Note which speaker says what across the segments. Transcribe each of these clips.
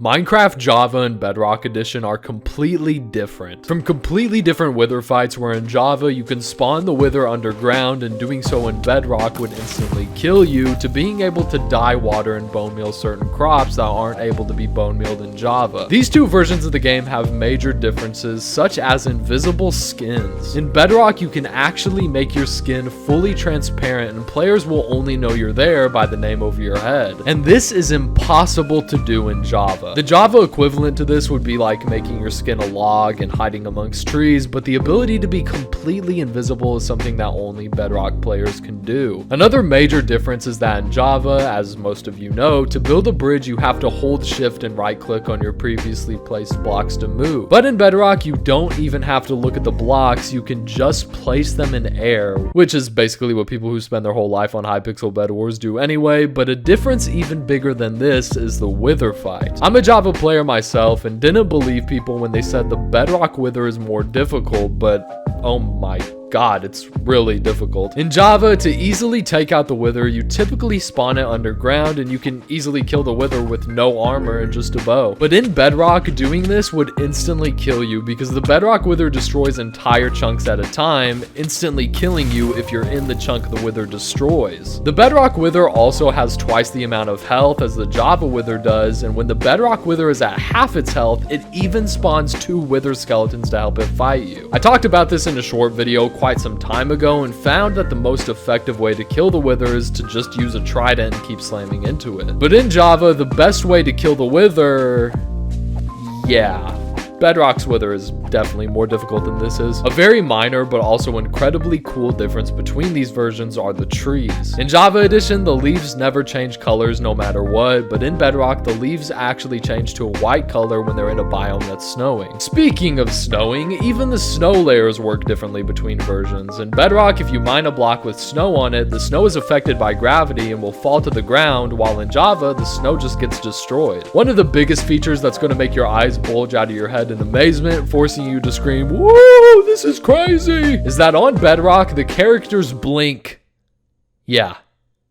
Speaker 1: Minecraft Java and Bedrock Edition are completely different. From completely different wither fights, where in Java you can spawn the wither underground and doing so in Bedrock would instantly kill you, to being able to dye water and bone meal certain crops that aren't able to be bone mealed in Java. These two versions of the game have major differences, such as invisible skins. In Bedrock, you can actually make your skin fully transparent and players will only know you're there by the name over your head. And this is impossible to do in Java. The Java equivalent to this would be like making your skin a log and hiding amongst trees, but the ability to be completely invisible is something that only Bedrock players can do. Another major difference is that in Java, as most of you know, to build a bridge you have to hold shift and right click on your previously placed blocks to move. But in Bedrock, you don't even have to look at the blocks, you can just place them in air, which is basically what people who spend their whole life on Hypixel Bed Wars do anyway. But a difference even bigger than this is the wither fight. I'm a Java player myself and didn't believe people when they said the Bedrock wither is more difficult, but oh my god, it's really difficult. In Java, to easily take out the wither, you typically spawn it underground and you can easily kill the wither with no armor and just a bow. But in Bedrock, doing this would instantly kill you because the Bedrock wither destroys entire chunks at a time, instantly killing you if you're in the chunk the wither destroys. The Bedrock wither also has twice the amount of health as the Java wither does, and when the Bedrock wither is at half its health, it even spawns 2 wither skeletons to help it fight you. I talked about this in a short video quite some time ago and found that the most effective way to kill the wither is to just use a trident and keep slamming into it. But in Java, the best way to kill the wither, yeah, Bedrock's wither is definitely more difficult than this is. A very minor but also incredibly cool difference between these versions are the trees. In Java Edition, the leaves never change colors no matter what, but in Bedrock, the leaves actually change to a white color when they're in a biome that's snowing. Speaking of snowing, even the snow layers work differently between versions. In Bedrock, if you mine a block with snow on it, the snow is affected by gravity and will fall to the ground, while in Java, the snow just gets destroyed. One of the biggest features that's going to make your eyes bulge out of your head in amazement, forcing you to scream, "Whoa, this is crazy!" is that on Bedrock, the characters blink. Yeah,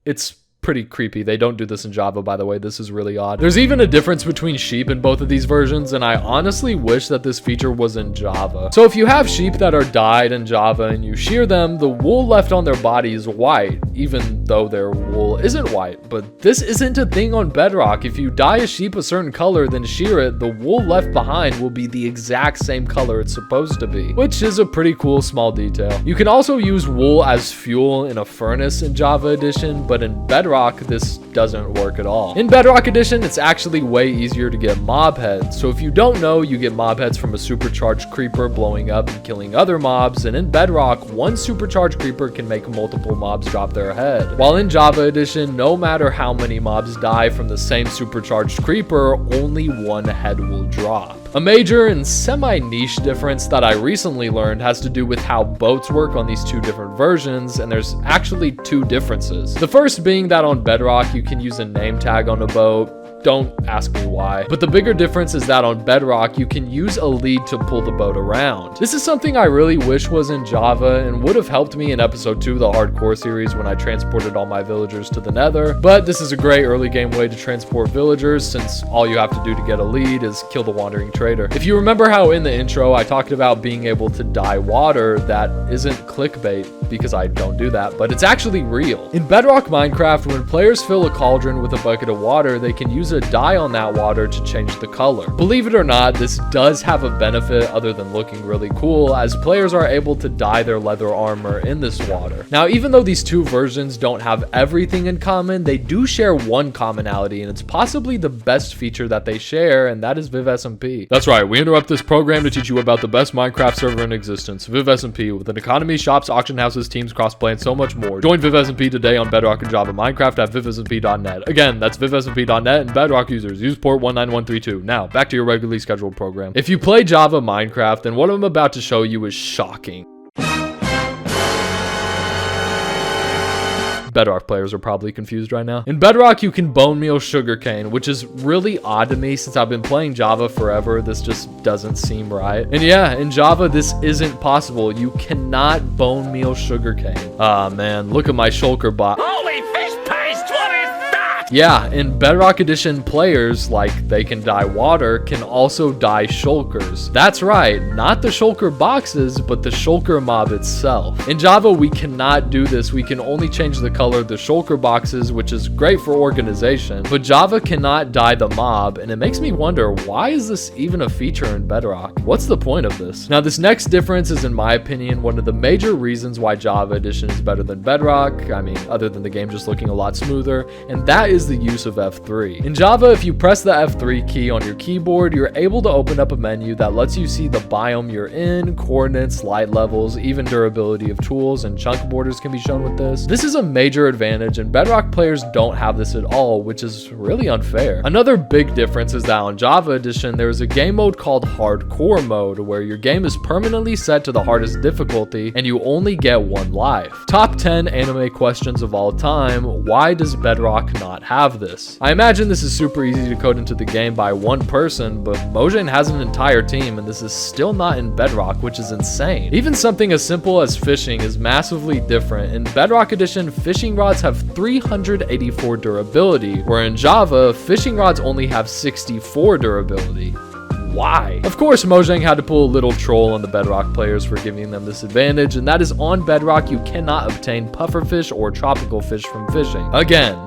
Speaker 1: it's pretty creepy. They don't do this in Java, by the way. This is really odd. There's even a difference between sheep in both of these versions, and I honestly wish that this feature was in Java. So if you have sheep that are dyed in Java and you shear them, the wool left on their body is white, even though their wool isn't white. But this isn't a thing on Bedrock. If you dye a sheep a certain color, then shear it, the wool left behind will be the exact same color it's supposed to be, which is a pretty cool small detail. You can also use wool as fuel in a furnace in Java Edition, but in Bedrock, this doesn't work at all. In Bedrock Edition, it's actually way easier to get mob heads. So if you don't know, you get mob heads from a supercharged creeper blowing up and killing other mobs, and in Bedrock, one supercharged creeper can make multiple mobs drop their head. While in Java Edition, no matter how many mobs die from the same supercharged creeper, only one head will drop. A major and semi-niche difference that I recently learned has to do with how boats work on these two different versions, and there's actually 2 differences. The first being that on Bedrock, you can use a name tag on a boat. Don't ask me why. But the bigger difference is that on Bedrock, you can use a lead to pull the boat around. This is something I really wish was in Java and would have helped me in episode 2 of the hardcore series when I transported all my villagers to the nether. But this is a great early game way to transport villagers, since all you have to do to get a lead is kill the wandering trader. If you remember how in the intro I talked about being able to dye water, that isn't clickbait because I don't do that, but it's actually real. In Bedrock Minecraft, when players fill a cauldron with a bucket of water, they can use a dye on that water to change the color. Believe it or not, this does have a benefit other than looking really cool, as players are able to dye their leather armor in this water. Now, even though these 2 versions don't have everything in common, they do share one commonality, and it's possibly the best feature that they share, and that is VivSMP. That's right, we interrupt this program to teach you about the best Minecraft server in existence, VivSMP, with an economy, shops, auction houses, teams, crossplay, and so much more. Join VivSMP today on Bedrock and Java Minecraft at vivsmp.net. Again, that's vivsmp.net, and Bedrock users, use port 19132. Now, back to your regularly scheduled program. If you play Java Minecraft, then what I'm about to show you is shocking. Bedrock players are probably confused right now. In Bedrock, you can bone meal sugarcane, which is really odd to me since I've been playing Java forever. This just doesn't seem right. And yeah, in Java, this isn't possible. You cannot bone meal sugarcane. Ah, man, look at my shulker bot.
Speaker 2: Holy fish paste, what is that?
Speaker 1: Yeah, in Bedrock Edition, players, like they can dye water, can also dye shulkers. That's right, not the shulker boxes, but the shulker mob itself. In Java, we cannot do this. We can only change the color of the shulker boxes, which is great for organization, but Java cannot dye the mob, and it makes me wonder, why is this even a feature in Bedrock? What's the point of this? Now, this next difference is, in my opinion, one of the major reasons why Java Edition is better than Bedrock. I mean, other than the game just looking a lot smoother, and that is the use of F3. In Java, if you press the F3 key on your keyboard, you're able to open up a menu that lets you see the biome you're in, coordinates, light levels, even durability of tools, and chunk borders can be shown with this. This is a major advantage, and Bedrock players don't have this at all, which is really unfair. Another big difference is that on Java Edition, there is a game mode called Hardcore Mode, where your game is permanently set to the hardest difficulty, and you only get 1 life. Top 10 anime questions of all time: why does Bedrock not have this? I imagine this is super easy to code into the game by one person, but Mojang has an entire team, and this is still not in Bedrock, which is insane. Even something as simple as fishing is massively different. In Bedrock Edition, fishing rods have 384 durability, where in Java, fishing rods only have 64 durability. Why? Of course, Mojang had to pull a little troll on the Bedrock players for giving them this advantage, and that is on Bedrock you cannot obtain pufferfish or tropical fish from fishing. Again,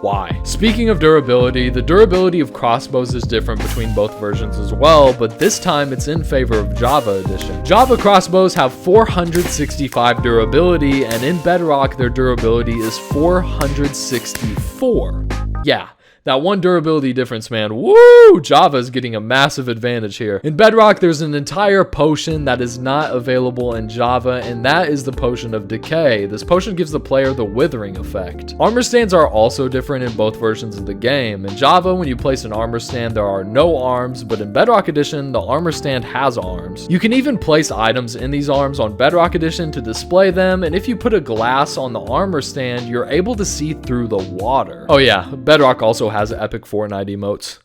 Speaker 1: why? Speaking of durability, the durability of crossbows is different between both versions as well, but this time it's in favor of Java Edition. Java crossbows have 465 durability, and in Bedrock their durability is 464. Yeah. That one durability difference, man. Woo! Java is getting a massive advantage here. In Bedrock, there's an entire potion that is not available in Java, and that is the Potion of Decay. This potion gives the player the withering effect. Armor stands are also different in both versions of the game. In Java, when you place an armor stand, there are no arms, but in Bedrock Edition, the armor stand has arms. You can even place items in these arms on Bedrock Edition to display them, and if you put a glass on the armor stand, you're able to see through the water. Oh yeah, Bedrock also has epic Fortnite emotes.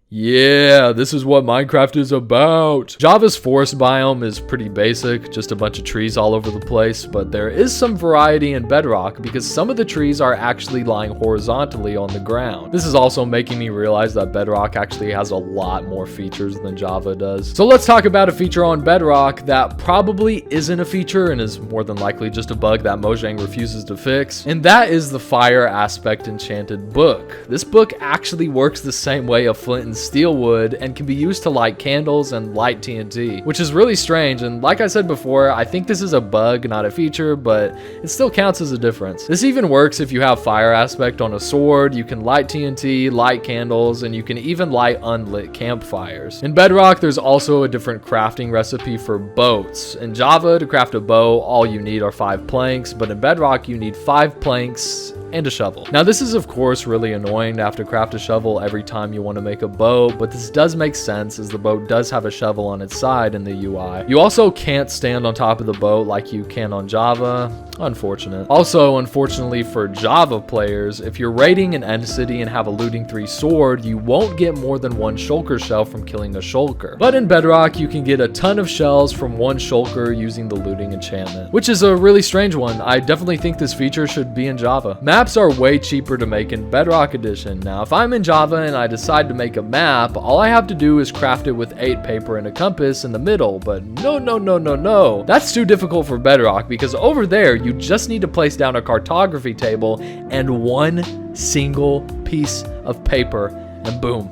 Speaker 1: Yeah, this is what Minecraft is about. Java's forest biome is pretty basic, just a bunch of trees all over the place, but there is some variety in Bedrock because some of the trees are actually lying horizontally on the ground. This is also making me realize that Bedrock actually has a lot more features than Java does. So let's talk about a feature on Bedrock that probably isn't a feature and is more than likely just a bug that Mojang refuses to fix, and that is the fire aspect enchanted book. This book actually works the same way a flint and steel wood and can be used to light candles and light TNT, which is really strange, and like I said before, I think this is a bug, not a feature, but it still counts as a difference. This even works if you have fire aspect on a sword. You can light TNT, light candles, and you can even light unlit campfires. In Bedrock, there's also a different crafting recipe for boats. In Java, to craft a bow, all you need are 5 planks, but in Bedrock, you need 5 planks and a shovel. Now this is of course really annoying to have to craft a shovel every time you want to make a boat, but this does make sense as the boat does have a shovel on its side in the UI. You also can't stand on top of the boat like you can on Java. Unfortunate. Also, unfortunately for Java players, if you're raiding an end city and have a looting 3 sword, you won't get more than 1 shulker shell from killing a shulker. But in Bedrock, you can get a ton of shells from 1 shulker using the looting enchantment, which is a really strange one. I definitely think this feature should be in Java. Maps are way cheaper to make in Bedrock Edition. Now, if I'm in Java and I decide to make a map, all I have to do is craft it with 8 paper and a compass in the middle, but no. That's too difficult for Bedrock because over there, you just need to place down a cartography table and 1 single piece of paper and boom,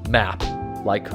Speaker 1: map. Like,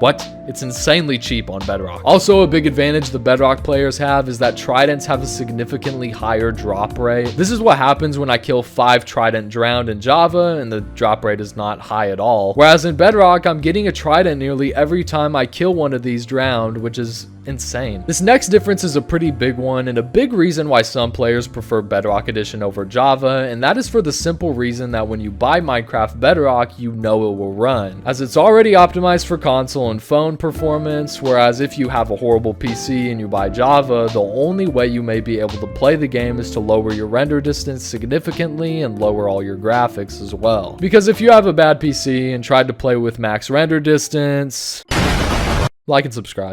Speaker 1: what? It's insanely cheap on Bedrock. Also, a big advantage the Bedrock players have is that tridents have a significantly higher drop rate. This is what happens when I kill 5 trident drowned in Java, and the drop rate is not high at all. Whereas in Bedrock, I'm getting a trident nearly every time I kill one of these drowned, which is insane. This next difference is a pretty big one and a big reason why some players prefer Bedrock Edition over Java, and that is for the simple reason that when you buy Minecraft Bedrock, you know it will run, as it's already optimized for console and phone performance, whereas if you have a horrible PC and you buy Java, the only way you may be able to play the game is to lower your render distance significantly and lower all your graphics as well. Because if you have a bad PC and tried to play with max render distance, like and subscribe.